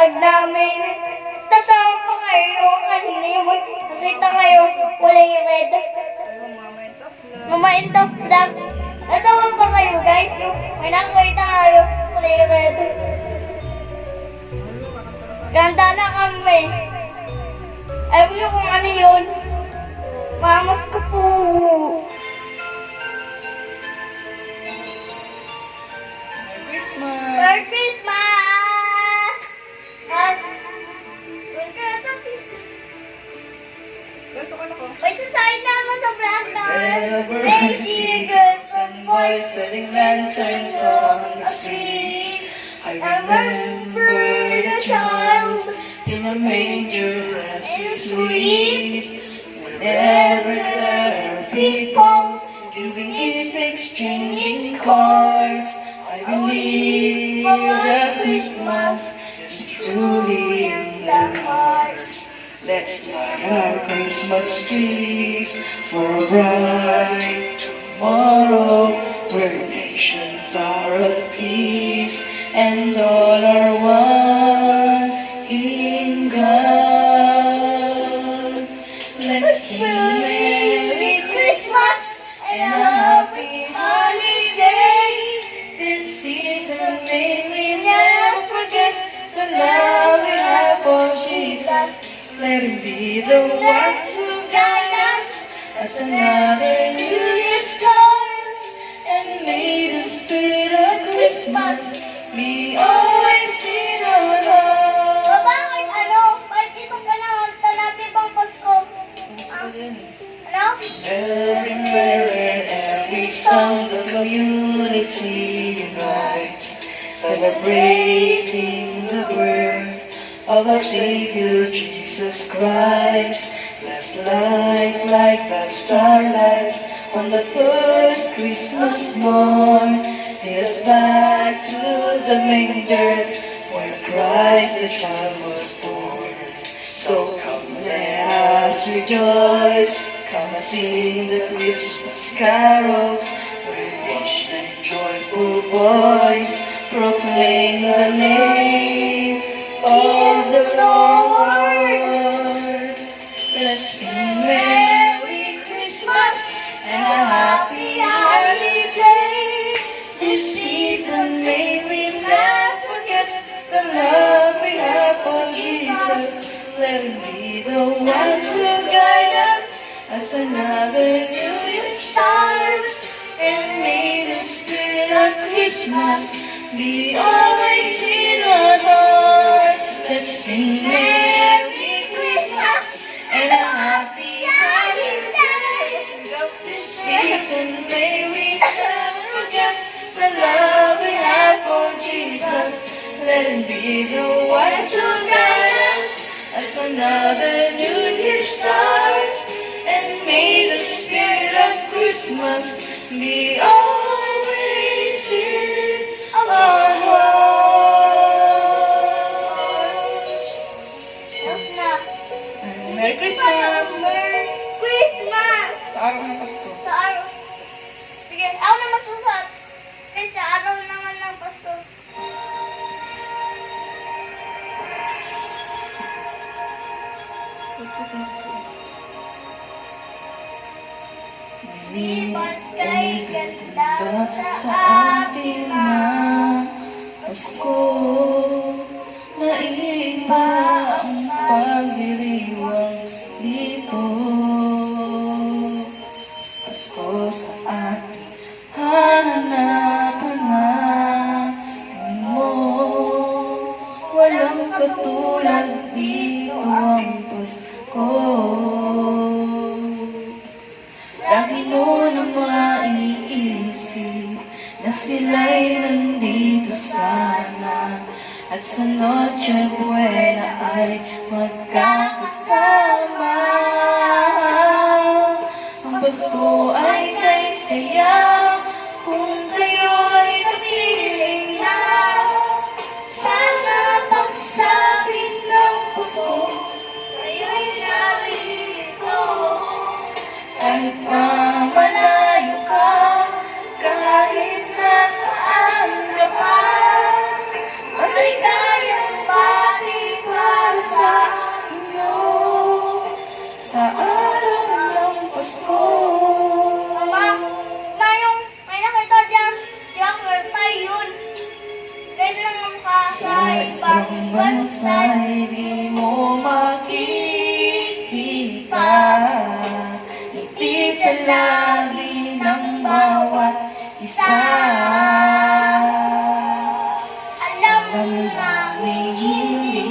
live namin. Tatawa pa kayo kasi nakita ngayon kulay red. Mama into vlog. Natawa pa kayo guys. May nakita kayo kulay red. Ganda na kami. Alam niyo kung ano yun? Mamas ko po. Christmas! Merry Christmas! May sasayin naman sa vlog namin. Lazy girls and boys setting lanterns on the street. I remember the child in a manger as he sleeps. Whenever there are people giving gifts, exchanging cards, I believe that Christmas is truly in their hearts. Let's light our Christmas trees for a bright tomorrow, where nations are at peace and all are one in God. Let's sing Merry Christmas and a Happy Holiday. This season may we never forget the love we have for Jesus. Let him be the one to guide us as another New Year starts. And may the spirit of Christmas be always in our hearts. Bakit ano? Bakit itong kanahanta natin pang Pasko? Ano? Every song the community unites, celebrating the birth of our Savior Jesus Christ. Let's light like the starlight on the first Christmas morn. Lead us back to the mangers where Christ the child was born. So come let us rejoice, come sing the Christmas carols, where rich and joyful voice proclaim the name of the Lord. Let's sing Merry Christmas and a Happy Holiday. This season may we never forget the love we have for Jesus. Let him be the one to guide us as another New Year starts. And may the spirit of Christmas be always in our hearts. Let's sing Merry Christmas and a Happy Holidays. This season may we never forget the love we have for Jesus. Let him be the one to guide us as another New Year starts. And may the spirit of Christmas be always in our hearts. Tapos na. Merry Christmas! Merry Christmas! Sa araw ng Pasko. Sa araw. Sige, ako na masusulat. Kasi sa araw naman ng Pasko. Lipat kay ganda sa ating mga Pasko. Naiba ang pagdiriwang dito. Pasko sa ating hanap-hanapin mo. Walang katulad dito ang Pasko. Lagi mo nang maiisip na sila'y nandito sana, at sa Noche Buena ay magkakasama. Ang Pasko ay kay saya kung kayo'y napiling na. Sana pagsabi ng Pasko kayo'y narito. Kahit pa malayo ka, kahit nasaan ka pa, maligayang bati ibang bansa'y di mo makikita. Ngiti sa labi ng bawat isa. Alam Ang mo daming hindi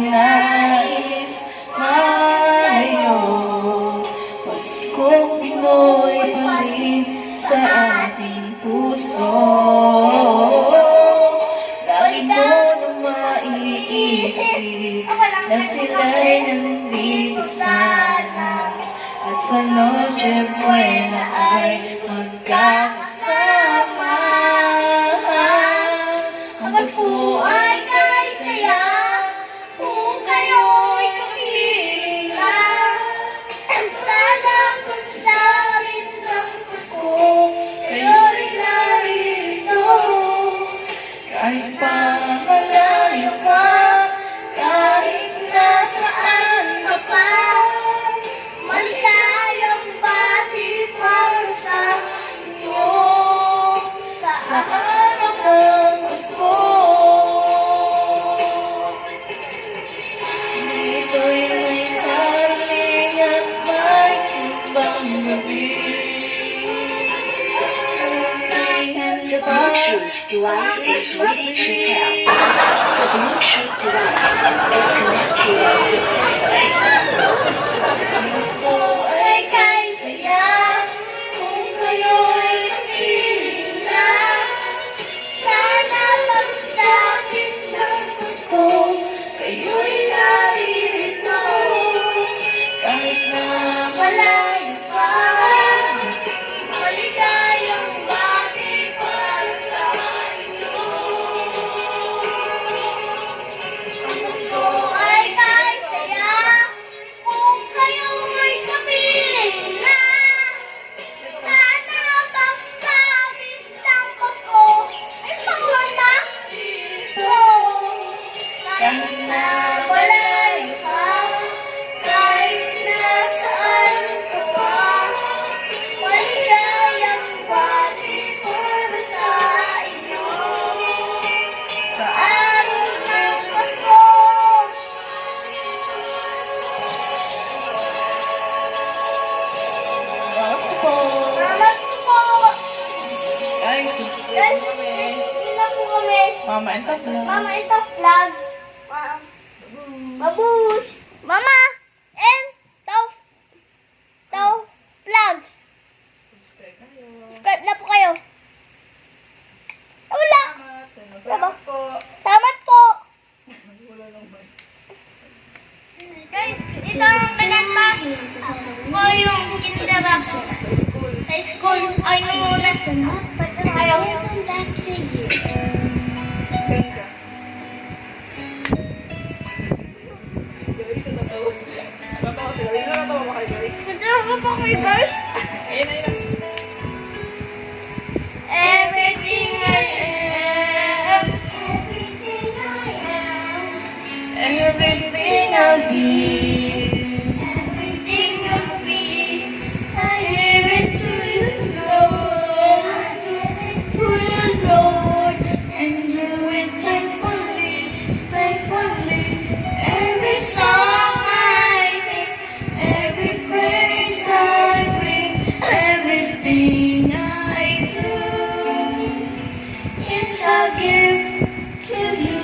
nais malayo. Paskong Pinoy pa rin sa ating puso. Lagi mo na maiisip na sila'y nandito sana. At sa Noche Buena ay magkakasama. Ang puso ay kay saya kung kayo'y kapiling na. Sana pagsapit ng Pasko, kayo'y narito. kahit pa malayo ka, kahit nasaan ka pa. Maligayang bati para sa inyo. Sa harap ng gusto, dito'y may kaling at may simbang gabi. The Bluetooth device is ready to pair. The Bluetooth device is connected. Ang gusto ay kay saya Kung kayo'y kapiling na. Sana pagsapit ng Pasko, kayo'y naririto. kahit na Malayo pa, maligayang bati para sa inyo. Ang Pasko ay kay saya kung kayo'y kapiling na. Sana pagsapit ng Pasko ay panghanda dito. Kahit na malayo ka, kahit nasaan ka pa, maligayang bati para sa inyo. sa Araw ng Pasko. gusto ko. Namaste po. Guys, subscribe Guys, kami. yun na po kami. Mama and Papa. Mama, ito vlogs. Babush. Mama, and Taw vlogs. Subscribe na kayo. Subscribe na po kayo. Wala. Salamat po. Salamat po. Wala lang ba? Guys, ito ang kananta ko yung kindergarten. Sa school. Sa school. Ay, nung muna. Ayaw. Ganda. Guys, natatawa. Natatawa sila. Ayun, natatawa ba kayo, guys? Natawa pa kayo, guys. Ayun, ayun. Everything I am. Everything I am. Everything I'll be. Everything will be. I give it to you, Lord. I give it to you, Lord. And do it thankfully, thankfully. Every song I sing, every praise I bring, everything I do, it's a gift to you.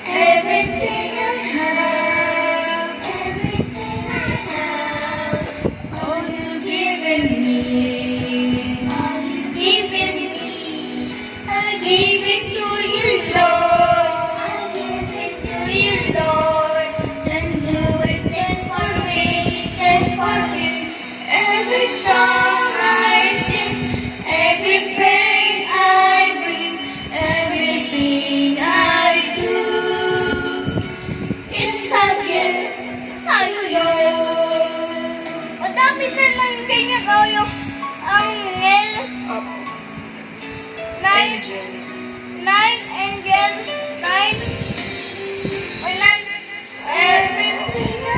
Everything I have, Everything I have. all you've given me, All you've given me. I give it to you, Lord, I give it to you, Lord. and do it thankfully, thankfully. Every song I sing, every praise I bring, everything I do, it's a gift to you. Madami na ng ganyan kayo. Ang angel. Angel. Nine angel. Nine. Or nine. Everything I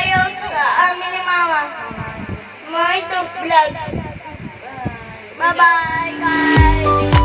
kayo sa amin ni Mama. Mga ito vlogs. Bye-bye, guys!